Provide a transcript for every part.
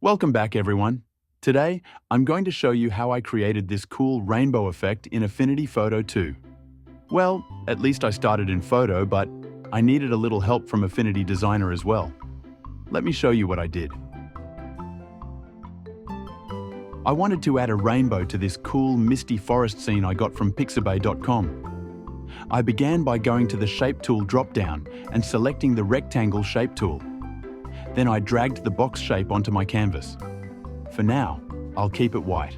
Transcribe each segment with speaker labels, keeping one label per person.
Speaker 1: Welcome back, everyone. Today, I'm going to show you how I created this cool rainbow effect in Affinity Photo 2. Well, at least I started in Photo, but I needed a little help from Affinity Designer as well. Let me show you what I did. I wanted to add a rainbow to this cool, misty forest scene I got from pixabay.com. I began by going to the Shape tool drop-down and selecting the Rectangle Shape tool. Then I dragged the box shape onto my canvas. For now, I'll keep it white.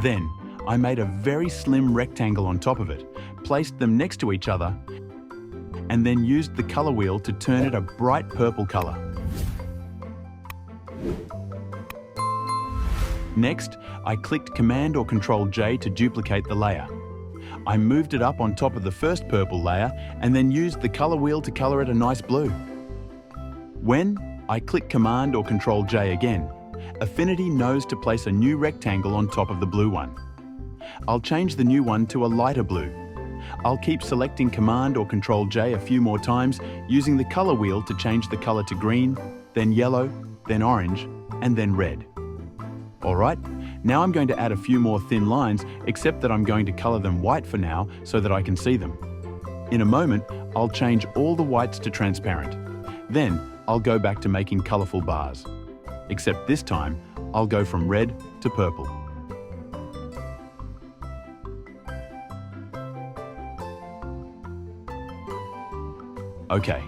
Speaker 1: Then, I made a very slim rectangle on top of it, placed them next to each other, and then used the color wheel to turn it a bright purple color. Next, I clicked Command or Control-J to duplicate the layer. I moved it up on top of the first purple layer and then used the color wheel to color it a nice blue. When I click Command or Control-J again, Affinity knows to place a new rectangle on top of the blue one. I'll change the new one to a lighter blue. I'll keep selecting Command or Control-J a few more times using the color wheel to change the color to green, then yellow, then orange, and then red. Alright, now I'm going to add a few more thin lines, except that I'm going to color them white for now so that I can see them. In a moment, I'll change all the whites to transparent. Then, I'll go back to making colorful bars. Except this time, I'll go from red to purple. Okay.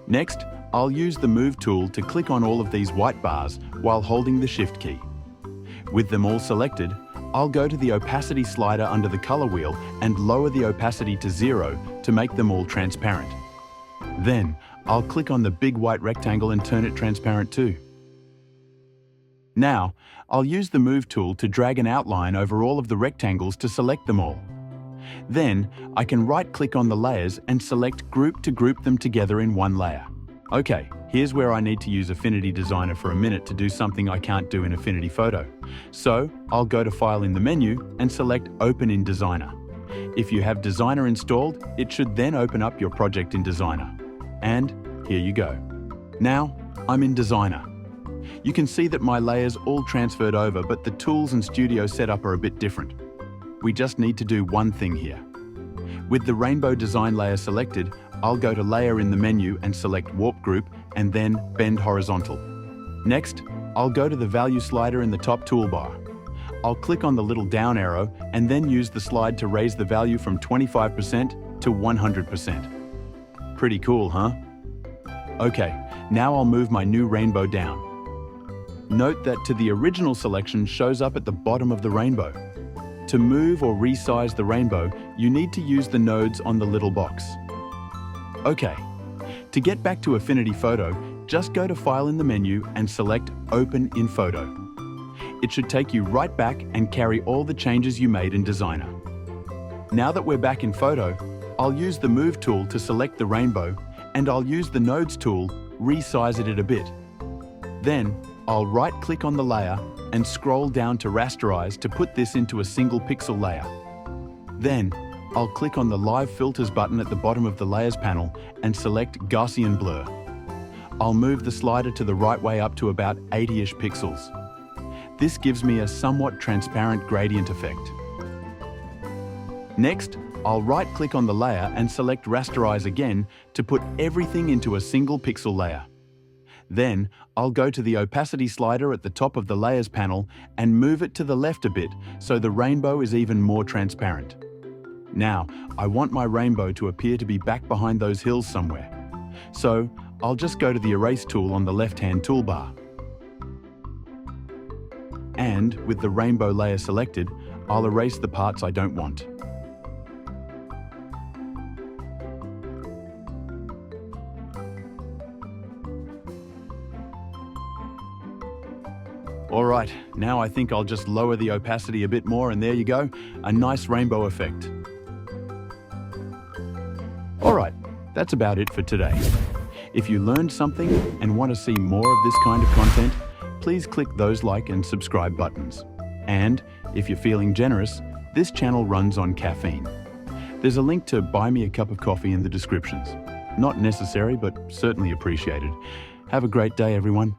Speaker 1: Next, I'll use the Move tool to click on all of these white bars while holding the Shift key. With them all selected, I'll go to the opacity slider under the color wheel and lower the opacity to 0 to make them all transparent. Then, I'll click on the big white rectangle and turn it transparent too. Now, I'll use the Move tool to drag an outline over all of the rectangles to select them all. Then, I can right-click on the layers and select Group to group them together in one layer. Okay, here's where I need to use Affinity Designer for a minute to do something I can't do in Affinity Photo. So, I'll go to File in the menu and select Open in Designer. If you have Designer installed, it should then open up your project in Designer. And here you go. Now, I'm in Designer. You can see that my layers all transferred over, but the tools and studio setup are a bit different. We just need to do one thing here. With the rainbow design layer selected, I'll go to Layer in the menu and select Warp Group and then Bend Horizontal. Next, I'll go to the Value slider in the top toolbar. I'll click on the little down arrow and then use the slide to raise the value from 25% to 100%. Pretty cool, huh? Okay, now I'll move my new rainbow down. Note that the original selection shows up at the bottom of the rainbow. To move or resize the rainbow, you need to use the nodes on the little box. Okay, to get back to Affinity Photo, just go to File in the menu and select Open in Photo. It should take you right back and carry all the changes you made in Designer. Now that we're back in Photo, I'll use the Move tool to select the rainbow, and I'll use the Nodes tool, resize it a bit. Then, I'll right-click on the layer and scroll down to Rasterize to put this into a single pixel layer. Then, I'll click on the Live Filters button at the bottom of the Layers panel and select Gaussian Blur. I'll move the slider to the right way up to about 80-ish pixels. This gives me a somewhat transparent gradient effect. Next, I'll right-click on the layer and select Rasterize again to put everything into a single pixel layer. Then, I'll go to the opacity slider at the top of the Layers panel and move it to the left a bit so the rainbow is even more transparent. Now, I want my rainbow to appear to be back behind those hills somewhere. So, I'll just go to the Erase tool on the left-hand toolbar. And, with the rainbow layer selected, I'll erase the parts I don't want. Alright, now I think I'll just lower the opacity a bit more and there you go, a nice rainbow effect. Alright, that's about it for today. If you learned something and want to see more of this kind of content, please click those like and subscribe buttons. And if you're feeling generous, this channel runs on caffeine. There's a link to buy me a cup of coffee in the descriptions. Not necessary, but certainly appreciated. Have a great day, everyone.